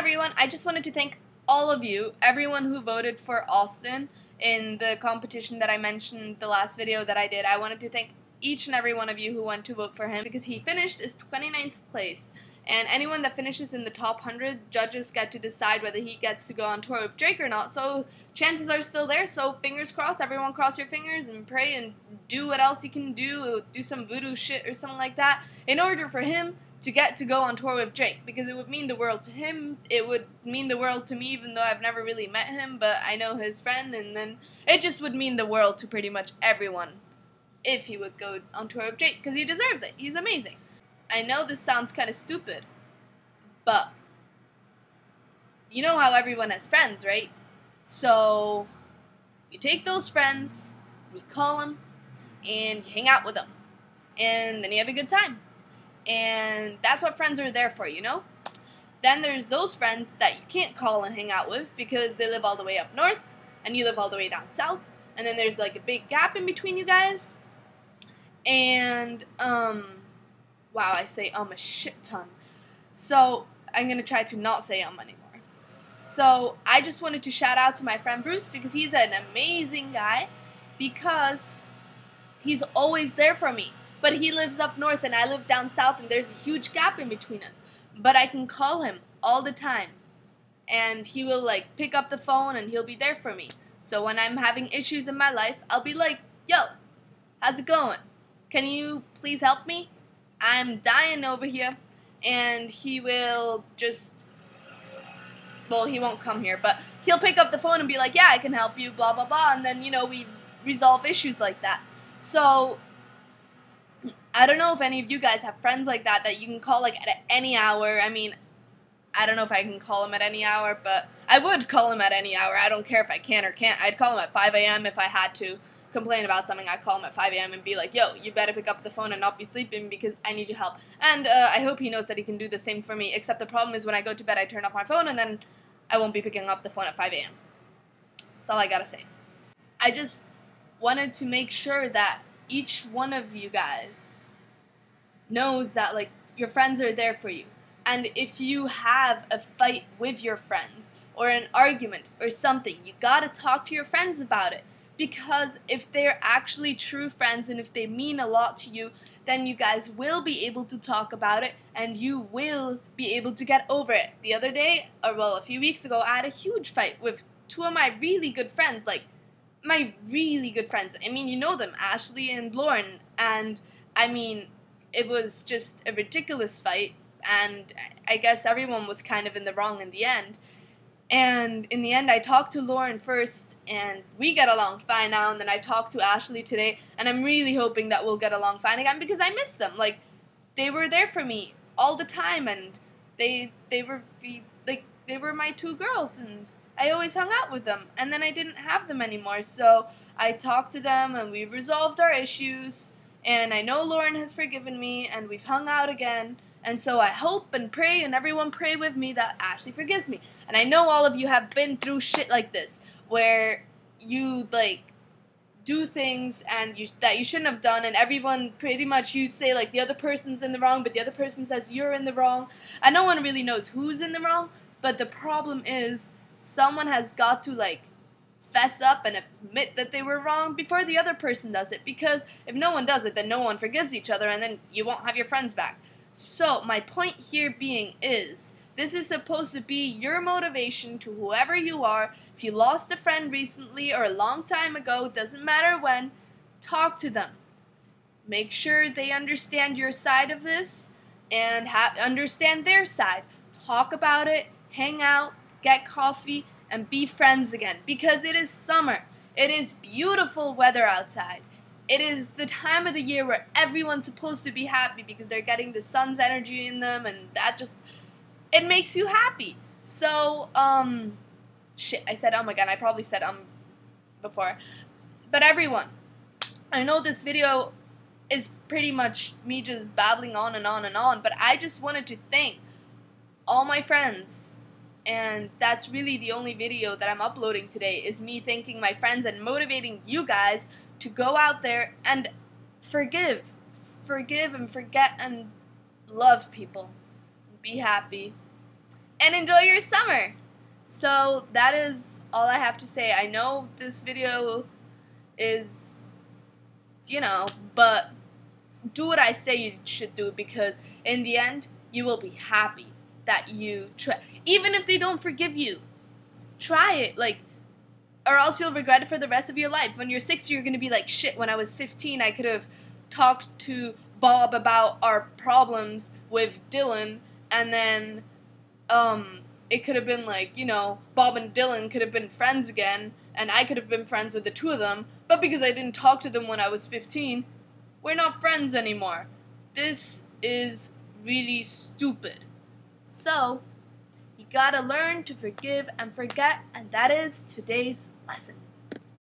everyone, I just wanted to thank all of you, everyone who voted for Austin in the competition that I mentioned the last video that I did. I wanted to thank each and every one of you who went to vote for him because he finished as 29th place. And anyone that finishes in the top 100, judges get to decide whether he gets to go on tour with Drake or not. So chances are still there, so fingers crossed, everyone cross your fingers and pray and do what else you can do some voodoo shit or something like that in order for him to get to go on tour with Drake, because it would mean the world to him, it would mean the world to me, even though I've never really met him, but I know his friend, and then it just would mean the world to pretty much everyone if he would go on tour with Drake, because he deserves it. He's amazing. I know this sounds kind of stupid, but you know how everyone has friends, right? So you take those friends, you call them, and you hang out with them, and then you have a good time. And that's what friends are there for, you know? Then there's those friends that you can't call and hang out with because they live all the way up north and you live all the way down south. And then there's like a big gap in between you guys. And, wow, I say a shit ton. So I'm going to try to not say anymore. So I just wanted to shout out to my friend Bruce because he's an amazing guy, because he's always there for me. But he lives up north and I live down south, and there's a huge gap in between us. But I can call him all the time, and he will like pick up the phone and he'll be there for me. So when I'm having issues in my life, I'll be like, yo, how's it going? Can you please help me? I'm dying over here. And he will just, well, he won't come here, but he'll pick up the phone and be like, yeah, I can help you, blah, blah, blah. And then, you know, we resolve issues like that. So I don't know if any of you guys have friends like that you can call like at any hour. I mean, I don't know if I can call him at any hour, but I would call him at any hour. I don't care if I can or can't. I'd call him at 5 a.m. if I had to complain about something. I'd call him at 5 a.m. and be like, yo, you better pick up the phone and not be sleeping because I need your help. And I hope he knows that he can do the same for me, except the problem is when I go to bed, I turn off my phone and then I won't be picking up the phone at 5 a.m. That's all I gotta say. I just wanted to make sure that each one of you guys knows that like your friends are there for you. And if you have a fight with your friends or an argument or something, you gotta talk to your friends about it, because if they're actually true friends and if they mean a lot to you, then you guys will be able to talk about it and you will be able to get over it. The other day, or well, a few weeks ago, I had a huge fight with two of my really good friends, like my really good friends. I mean, you know them, Ashley and Lauren, and I mean, it was just a ridiculous fight, and I guess everyone was kind of in the wrong in the end. And in the end, I talked to Lauren first, and we get along fine now, and then I talked to Ashley today, and I'm really hoping that we'll get along fine again, because I miss them. Like, they were there for me all the time, and they were my two girls, and I always hung out with them, and then I didn't have them anymore, so I talked to them, and we resolved our issues. And I know Lauren has forgiven me, and we've hung out again. And so I hope and pray, and everyone pray with me, that Ashley forgives me. And I know all of you have been through shit like this, where you, like, do things that you shouldn't have done, and everyone pretty much, you say, like, the other person's in the wrong, but the other person says you're in the wrong. And no one really knows who's in the wrong, but the problem is someone has got to, like, fess up and admit that they were wrong before the other person does it, because if no one does it, then no one forgives each other, and then you won't have your friends back. So my point here being is, this is supposed to be your motivation to whoever you are. If you lost a friend recently or a long time ago, doesn't matter when, talk to them. Make sure they understand your side of this and understand their side. Talk about it, hang out, get coffee, and be friends again, because it is summer. It is beautiful weather outside. It is the time of the year where everyone's supposed to be happy because they're getting the sun's energy in them, and that just, it makes you happy. So, shit, I said again. I probably said before. But everyone, I know this video is pretty much me just babbling on and on and on, but I just wanted to thank all my friends. And that's really the only video that I'm uploading today, is me thanking my friends and motivating you guys to go out there and forgive and forget and love people. Be happy. and enjoy your summer. So that is all I have to say. I know this video is, but do what I say you should do, because in the end, you will be happy that you try. Even if they don't forgive you, try it, or else you'll regret it for the rest of your life. When you're 60, you're going to be like, shit, when I was 15, I could have talked to Bob about our problems with Dylan, and then, it could have been like, Bob and Dylan could have been friends again, and I could have been friends with the two of them, but because I didn't talk to them when I was 15, we're not friends anymore. This is really stupid. So, you gotta learn to forgive and forget, and that is today's lesson.